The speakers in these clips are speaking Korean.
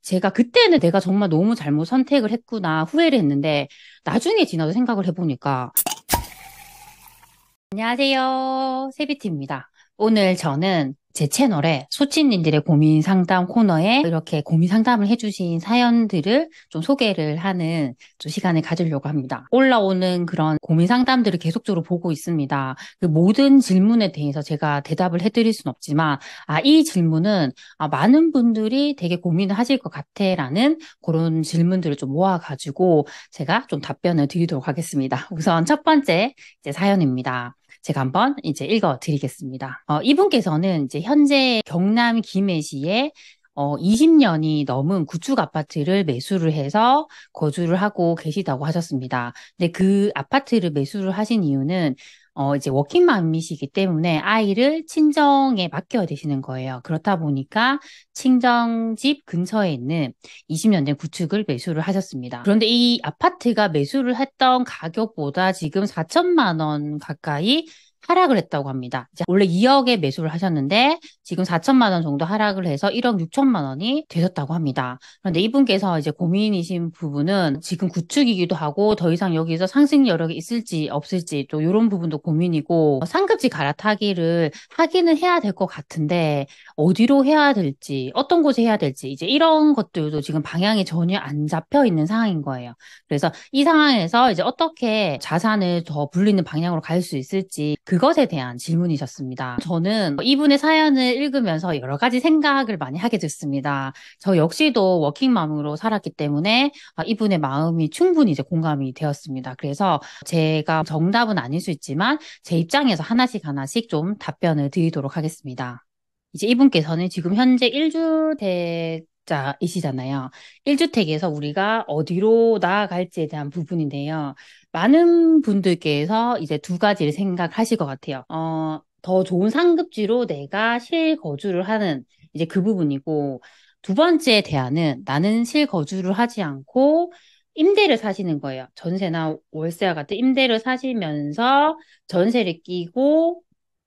제가 그때는 내가 정말 너무 잘못 선택을 했구나 후회를 했는데 나중에 지나서 생각을 해보니까 안녕하세요. 세비티입니다. 오늘 저는 제 채널에 소치님들의 고민 상담 코너에 이렇게 고민 상담을 해주신 사연들을 좀 소개를 하는 좀 시간을 가지려고 합니다. 올라오는 그런 고민 상담들을 계속적으로 보고 있습니다. 그 모든 질문에 대해서 제가 대답을 해드릴 순 없지만, 이 질문은 많은 분들이 되게 고민을 하실 것 같아 라는 그런 질문들을 좀 모아가지고 제가 좀 답변을 드리도록 하겠습니다. 우선 첫 번째 이제 사연입니다. 제가 한번 이제 읽어 드리겠습니다. 이분께서는 이제 현재 경남 김해시에 20년이 넘은 구축 아파트를 매수를 해서 거주를 하고 계시다고 하셨습니다. 근데 그 아파트를 매수를 하신 이유는 이제 워킹맘이시기 때문에 아이를 친정에 맡겨야 되시는 거예요. 그렇다 보니까 친정집 근처에 있는 20년 된 구축을 매수를 하셨습니다. 그런데 이 아파트가 매수를 했던 가격보다 지금 4천만 원 가까이 하락을 했다고 합니다. 이제 원래 2억에 매수를 하셨는데 지금 4천만 원 정도 하락을 해서 1억 6천만 원이 되셨다고 합니다. 그런데 이분께서 이제 고민이신 부분은 지금 구축이기도 하고 더 이상 여기서 상승 여력이 있을지 없을지 또 이런 부분도 고민이고 상급지 갈아타기를 하기는 해야 될 것 같은데 어디로 해야 될지 어떤 곳에 해야 될지 이제 이런 것들도 지금 방향이 전혀 안 잡혀 있는 상황인 거예요. 그래서 이 상황에서 이제 어떻게 자산을 더 불리는 방향으로 갈 수 있을지 그것에 대한 질문이셨습니다. 저는 이분의 사연을 읽으면서 여러 가지 생각을 많이 하게 됐습니다. 저 역시도 워킹맘으로 살았기 때문에 이분의 마음이 충분히 이제 공감이 되었습니다. 그래서 제가 정답은 아닐 수 있지만 제 입장에서 하나씩 하나씩 좀 답변을 드리도록 하겠습니다. 이제 이분께서는 지금 현재 1주택자이시잖아요. 1주택에서 우리가 어디로 나아갈지에 대한 부분인데요. 많은 분들께서 이제 두 가지를 생각하실 것 같아요. 더 좋은 상급지로 내가 실거주를 하는 이제 그 부분이고, 두 번째 대안은 나는 실거주를 하지 않고 임대를 사시는 거예요. 전세나 월세와 같은 임대를 사시면서 전세를 끼고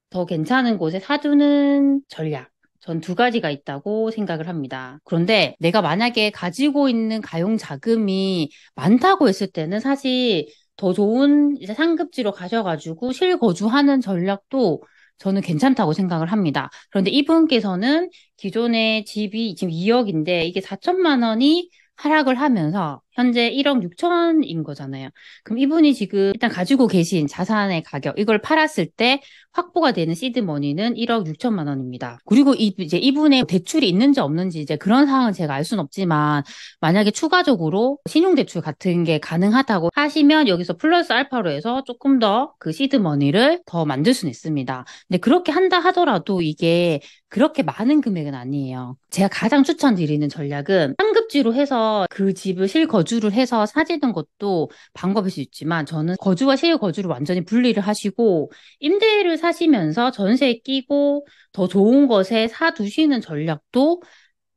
더 괜찮은 곳에 사두는 전략. 전 두 가지가 있다고 생각을 합니다. 그런데 내가 만약에 가지고 있는 가용 자금이 많다고 했을 때는 사실 더 좋은 이제 상급지로 가셔가지고 실거주하는 전략도 저는 괜찮다고 생각을 합니다. 그런데 이분께서는 기존의 집이 지금 2억인데 이게 4천만 원이 하락을 하면서 현재 1억 6천인 거잖아요. 그럼 이분이 지금 일단 가지고 계신 자산의 가격, 이걸 팔았을 때 확보가 되는 시드머니는 1억 6천만 원입니다. 그리고 이제 이분의 대출이 있는지 없는지 이제 그런 상황은 제가 알 수는 없지만 만약에 추가적으로 신용대출 같은 게 가능하다고 하시면 여기서 플러스 알파로 해서 조금 더 그 시드머니를 더 만들 수는 있습니다. 근데 그렇게 한다 하더라도 이게 그렇게 많은 금액은 아니에요. 제가 가장 추천드리는 전략은 상급지로 해서 그 집을 실거주를 해서 사지는 것도 방법일 수 있지만 저는 거주와 실거주를 완전히 분리를 하시고 임대를 사시면서 전세에 끼고 더 좋은 것에 사두시는 전략도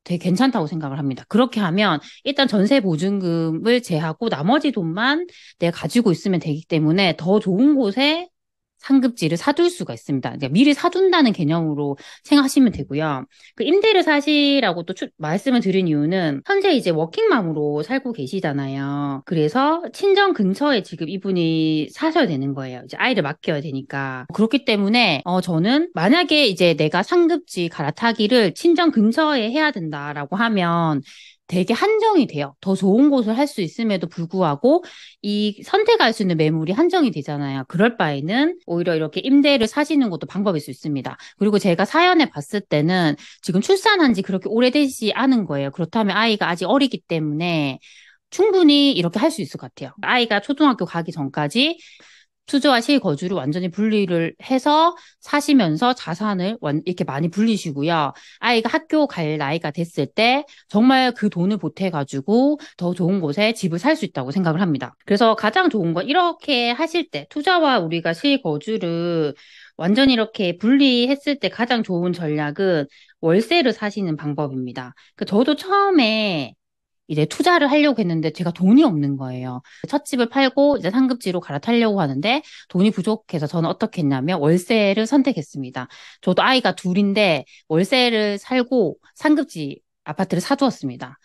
되게 괜찮다고 생각을 합니다. 그렇게 하면 일단 전세 보증금을 제하고 나머지 돈만 내가 가지고 있으면 되기 때문에 더 좋은 곳에 상급지를 사둘 수가 있습니다. 그러니까 미리 사둔다는 개념으로 생각하시면 되고요. 그 임대를 사시라고 또 말씀을 드린 이유는 현재 이제 워킹맘으로 살고 계시잖아요. 그래서 친정 근처에 지금 이분이 사셔야 되는 거예요. 이제 아이를 맡겨야 되니까. 그렇기 때문에 저는 만약에 이제 내가 상급지 갈아타기를 친정 근처에 해야 된다라고 하면 되게 한정이 돼요. 더 좋은 곳을 할 수 있음에도 불구하고 이 선택할 수 있는 매물이 한정이 되잖아요. 그럴 바에는 오히려 이렇게 임대를 사시는 것도 방법일 수 있습니다. 그리고 제가 사연에 봤을 때는 지금 출산한 지 그렇게 오래되지 않은 거예요. 그렇다면 아이가 아직 어리기 때문에 충분히 이렇게 할 수 있을 것 같아요. 아이가 초등학교 가기 전까지 투자와 실거주를 완전히 분리를 해서 사시면서 자산을 이렇게 많이 불리시고요. 아이가 학교 갈 나이가 됐을 때 정말 그 돈을 보태가지고 더 좋은 곳에 집을 살 수 있다고 생각을 합니다. 그래서 가장 좋은 건 이렇게 하실 때 투자와 우리가 실거주를 완전히 이렇게 분리했을 때 가장 좋은 전략은 월세를 사시는 방법입니다. 저도 처음에 이제 투자를 하려고 했는데 제가 돈이 없는 거예요. 첫 집을 팔고 이제 상급지로 갈아타려고 하는데 돈이 부족해서 저는 어떻게 했냐면 월세를 선택했습니다. 저도 아이가 둘인데 월세를 살고 상급지 아파트를 사두었습니다.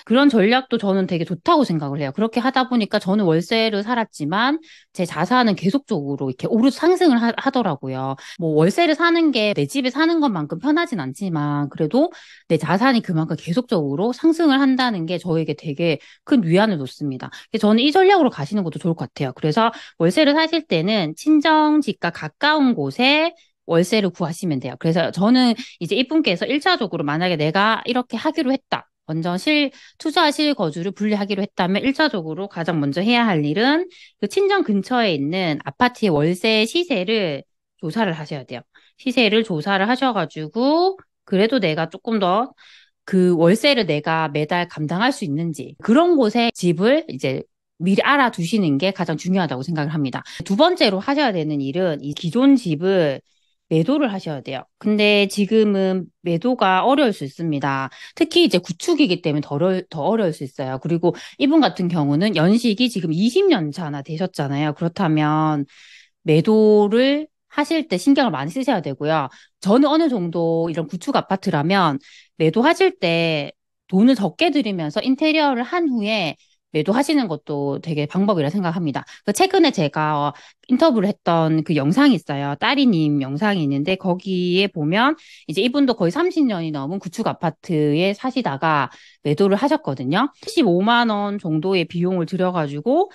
그런 전략도 저는 되게 좋다고 생각을 해요. 그렇게 하다 보니까 저는 월세를 살았지만 제 자산은 계속적으로 이렇게 오르 상승을 하더라고요. 뭐 월세를 사는 게 내 집에 사는 것만큼 편하진 않지만 그래도 내 자산이 그만큼 계속적으로 상승을 한다는 게 저에게 되게 큰 위안을 줬습니다. 그래서 저는 이 전략으로 가시는 것도 좋을 것 같아요. 그래서 월세를 사실 때는 친정집과 가까운 곳에 월세를 구하시면 돼요. 그래서 저는 이제 이분께서 1차적으로 만약에 내가 이렇게 하기로 했다. 먼저 투자 실거주를 분리하기로 했다면 1차적으로 가장 먼저 해야 할 일은 그 친정 근처에 있는 아파트의 월세 시세를 조사를 하셔야 돼요. 시세를 조사를 하셔가지고 그래도 내가 조금 더 그 월세를 내가 매달 감당할 수 있는지 그런 곳에 집을 이제 미리 알아두시는 게 가장 중요하다고 생각을 합니다. 두 번째로 하셔야 되는 일은 이 기존 집을 매도를 하셔야 돼요. 근데 지금은 매도가 어려울 수 있습니다. 특히 이제 구축이기 때문에 더 어려울 수 있어요. 그리고 이분 같은 경우는 연식이 지금 20년 차나 되셨잖아요. 그렇다면 매도를 하실 때 신경을 많이 쓰셔야 되고요. 저는 어느 정도 이런 구축 아파트라면 매도하실 때 돈을 적게 들이면서 인테리어를 한 후에 매도하시는 것도 되게 방법이라 생각합니다. 최근에 제가 인터뷰를 했던 그 영상이 있어요. 따리님 영상이 있는데 거기에 보면 이제 이분도 거의 30년이 넘은 구축 아파트에 사시다가 매도를 하셨거든요. 15만 원 정도의 비용을 들여가지고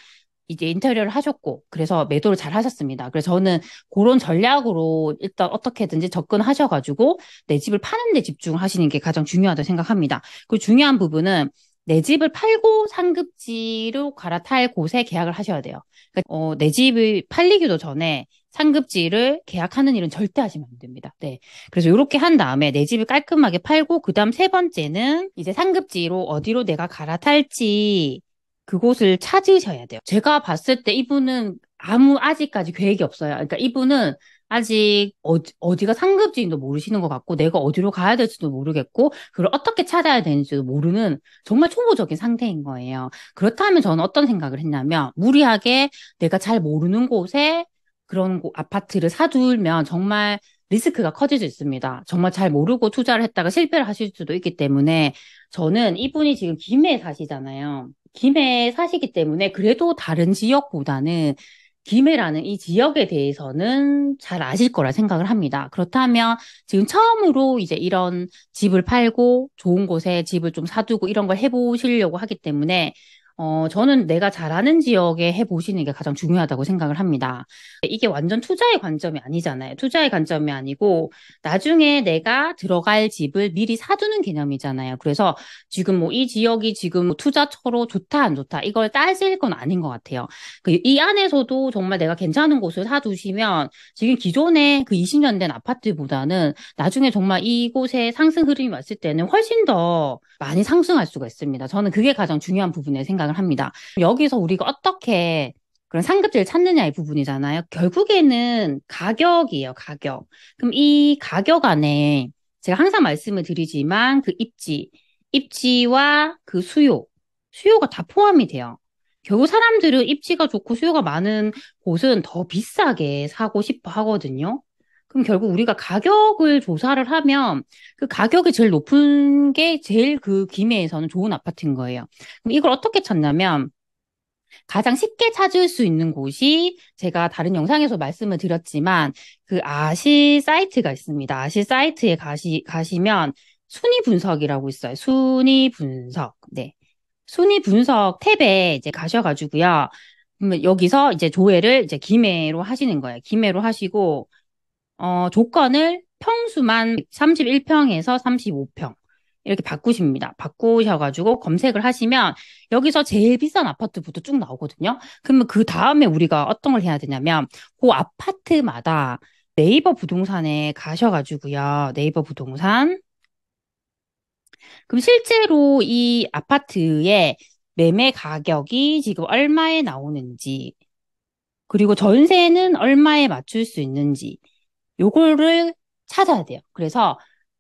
이제 인테리어를 하셨고, 그래서 매도를 잘 하셨습니다. 그래서 저는 그런 전략으로 일단 어떻게든지 접근하셔가지고 내 집을 파는 데 집중하시는 게 가장 중요하다고 생각합니다. 그 중요한 부분은 내 집을 팔고 상급지로 갈아탈 곳에 계약을 하셔야 돼요. 그러니까 내 집이 팔리기도 전에 상급지를 계약하는 일은 절대 하시면 안 됩니다. 네. 그래서 이렇게 한 다음에 내 집을 깔끔하게 팔고, 그 다음 세 번째는 이제 상급지로 어디로 내가 갈아탈지 그곳을 찾으셔야 돼요. 제가 봤을 때 이분은 아직까지 계획이 없어요. 그러니까 이분은 아직 어디가 상급지인도 모르시는 것 같고, 내가 어디로 가야 될지도 모르겠고, 그걸 어떻게 찾아야 되는지도 모르는 정말 초보적인 상태인 거예요. 그렇다면 저는 어떤 생각을 했냐면, 무리하게 내가 잘 모르는 곳에 그런 아파트를 사두면 정말 리스크가 커질 수 있습니다. 정말 잘 모르고 투자를 했다가 실패를 하실 수도 있기 때문에 저는 이분이 지금 김해에 사시잖아요. 김해에 사시기 때문에 그래도 다른 지역보다는 김해라는 이 지역에 대해서는 잘 아실 거라 생각을 합니다. 그렇다면 지금 처음으로 이제 이런 집을 팔고 좋은 곳에 집을 좀 사두고 이런 걸 해보시려고 하기 때문에 저는 내가 잘 아는 지역에 해보시는 게 가장 중요하다고 생각을 합니다. 이게 완전 투자의 관점이 아니잖아요. 투자의 관점이 아니고 나중에 내가 들어갈 집을 미리 사두는 개념이잖아요. 그래서 지금 뭐 이 지역이 지금 뭐 투자처로 좋다 안 좋다 이걸 따질 건 아닌 것 같아요. 이 안에서도 정말 내가 괜찮은 곳을 사두시면 지금 기존에 그 20년 된 아파트보다는 나중에 정말 이곳에 상승 흐름이 왔을 때는 훨씬 더 많이 상승할 수가 있습니다. 저는 그게 가장 중요한 부분에 생각을 합니다. 여기서 우리가 어떻게 그런 상급지를 찾느냐의 부분이잖아요. 결국에는 가격이에요, 가격. 그럼 이 가격 안에 제가 항상 말씀을 드리지만 그 입지와 그 수요가 다 포함이 돼요. 결국 사람들은 입지가 좋고 수요가 많은 곳은 더 비싸게 사고 싶어 하거든요. 그럼 결국 우리가 가격을 조사를 하면 그 가격이 제일 높은 게 제일 그 김해에서는 좋은 아파트인 거예요. 그럼 이걸 어떻게 찾냐면 가장 쉽게 찾을 수 있는 곳이 제가 다른 영상에서 말씀을 드렸지만 그 아실 사이트가 있습니다. 아실 사이트에 가시면 순위 분석이라고 있어요. 순위 분석. 네. 순위 분석 탭에 이제 가셔가지고요. 그러면 여기서 이제 조회를 이제 김해로 하시는 거예요. 김해로 하시고, 조건을 평수만 31평에서 35평. 이렇게 바꾸십니다. 바꾸셔가지고 검색을 하시면 여기서 제일 비싼 아파트부터 쭉 나오거든요. 그러면 그 다음에 우리가 어떤 걸 해야 되냐면 그 아파트마다 네이버 부동산에 가셔가지고요. 네이버 부동산. 그럼 실제로 이 아파트의 매매 가격이 지금 얼마에 나오는지, 그리고 전세는 얼마에 맞출 수 있는지, 요거를 찾아야 돼요. 그래서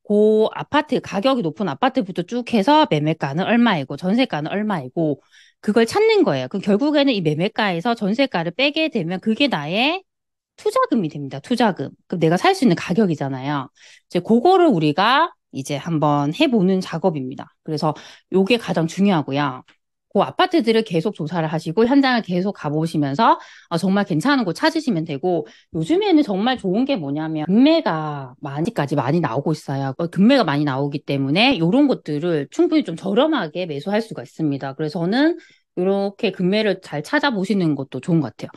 그 아파트, 가격이 높은 아파트부터 쭉 해서 매매가는 얼마이고, 전세가는 얼마이고, 그걸 찾는 거예요. 그럼 결국에는 이 매매가에서 전세가를 빼게 되면 그게 나의 투자금이 됩니다. 투자금. 그럼 내가 살 수 있는 가격이잖아요. 이제 그거를 우리가 이제 한번 해보는 작업입니다. 그래서 요게 가장 중요하고요. 그 아파트들을 계속 조사를 하시고 현장을 계속 가보시면서 정말 괜찮은 곳 찾으시면 되고 요즘에는 정말 좋은 게 뭐냐면 금매가 많이까지 많이 나오고 있어요. 금매가 많이 나오기 때문에 이런 것들을 충분히 좀 저렴하게 매수할 수가 있습니다. 그래서 저는 이렇게 금매를 잘 찾아보시는 것도 좋은 것 같아요.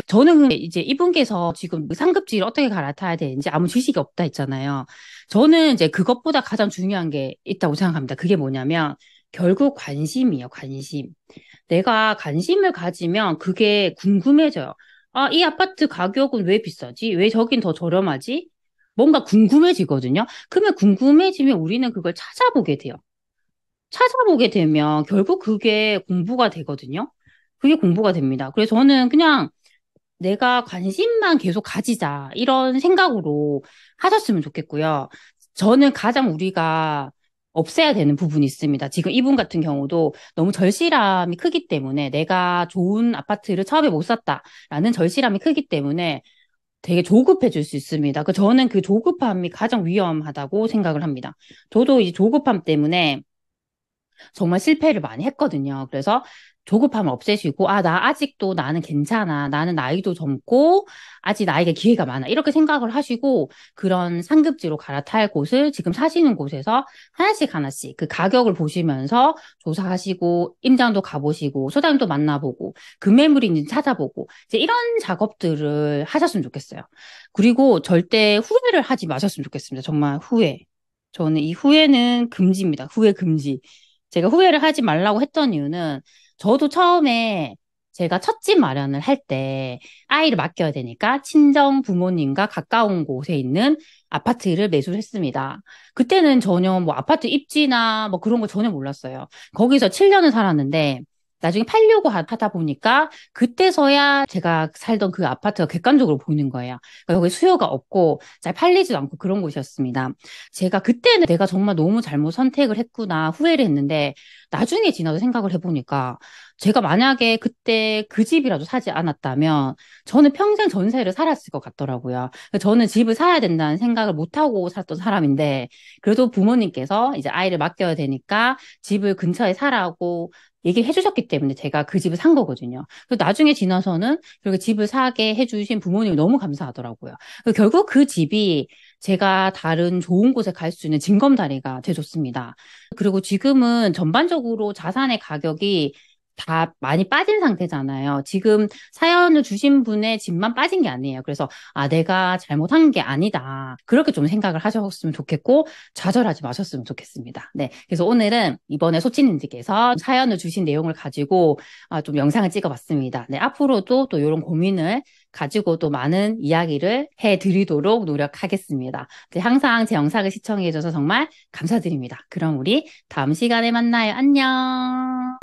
저는 이제 이분께서 지금 상급지를 어떻게 갈아타야 되는지 아무 지식이 없다 했잖아요. 저는 이제 그것보다 가장 중요한 게 있다고 생각합니다. 그게 뭐냐면 결국 관심이에요, 관심. 내가 관심을 가지면 그게 궁금해져요. 아, 이 아파트 가격은 왜 비싸지? 왜 저긴 더 저렴하지? 뭔가 궁금해지거든요. 그러면 궁금해지면 우리는 그걸 찾아보게 돼요. 찾아보게 되면 결국 그게 공부가 되거든요. 그게 공부가 됩니다. 그래서 저는 그냥 내가 관심만 계속 가지자. 이런 생각으로 하셨으면 좋겠고요. 저는 가장 우리가 없애야 되는 부분이 있습니다. 지금 이분 같은 경우도 너무 절실함이 크기 때문에 내가 좋은 아파트를 처음에 못 샀다라는 절실함이 크기 때문에 되게 조급해질 수 있습니다. 저는 그 조급함이 가장 위험하다고 생각을 합니다. 저도 이 조급함 때문에 정말 실패를 많이 했거든요. 그래서 조급함을 없애시고, 아, 나 아직도 나는 괜찮아. 나는 나이도 젊고, 아직 나에게 기회가 많아. 이렇게 생각을 하시고, 그런 상급지로 갈아탈 곳을 지금 사시는 곳에서 하나씩 하나씩 그 가격을 보시면서 조사하시고, 임장도 가보시고, 소장님도 만나보고, 금매물이 있는지 찾아보고, 이제 이런 작업들을 하셨으면 좋겠어요. 그리고 절대 후회를 하지 마셨으면 좋겠습니다. 정말 후회. 저는 이 후회는 금지입니다. 후회 금지. 제가 후회를 하지 말라고 했던 이유는 저도 처음에 제가 첫 집 마련을 할 때 아이를 맡겨야 되니까 친정 부모님과 가까운 곳에 있는 아파트를 매수를 했습니다. 그때는 전혀 뭐 아파트 입지나 뭐 그런 거 전혀 몰랐어요. 거기서 7년을 살았는데 나중에 팔려고 하다 보니까 그때서야 제가 살던 그 아파트가 객관적으로 보이는 거예요. 그러니까 여기 수요가 없고 잘 팔리지도 않고 그런 곳이었습니다. 제가 그때는 내가 정말 너무 잘못 선택을 했구나 후회를 했는데 나중에 지나서 생각을 해보니까 제가 만약에 그때 그 집이라도 사지 않았다면 저는 평생 전세를 살았을 것 같더라고요. 저는 집을 사야 된다는 생각을 못하고 살았던 사람인데 그래도 부모님께서 이제 아이를 맡겨야 되니까 집을 근처에 사라고 얘기를 해주셨기 때문에 제가 그 집을 산 거거든요. 그래서 나중에 지나서는 그렇게 집을 사게 해주신 부모님이 너무 감사하더라고요. 결국 그 집이 제가 다른 좋은 곳에 갈 수 있는 징검다리가 돼줬습니다. 그리고 지금은 전반적으로 자산의 가격이 다 많이 빠진 상태잖아요. 지금 사연을 주신 분의 집만 빠진 게 아니에요. 그래서, 아, 내가 잘못한 게 아니다. 그렇게 좀 생각을 하셨으면 좋겠고, 좌절하지 마셨으면 좋겠습니다. 네. 그래서 오늘은 이번에 소치님들께서 사연을 주신 내용을 가지고 좀 영상을 찍어봤습니다. 네. 앞으로도 또 이런 고민을 가지고 또 많은 이야기를 해드리도록 노력하겠습니다. 네, 항상 제 영상을 시청해줘서 정말 감사드립니다. 그럼 우리 다음 시간에 만나요. 안녕.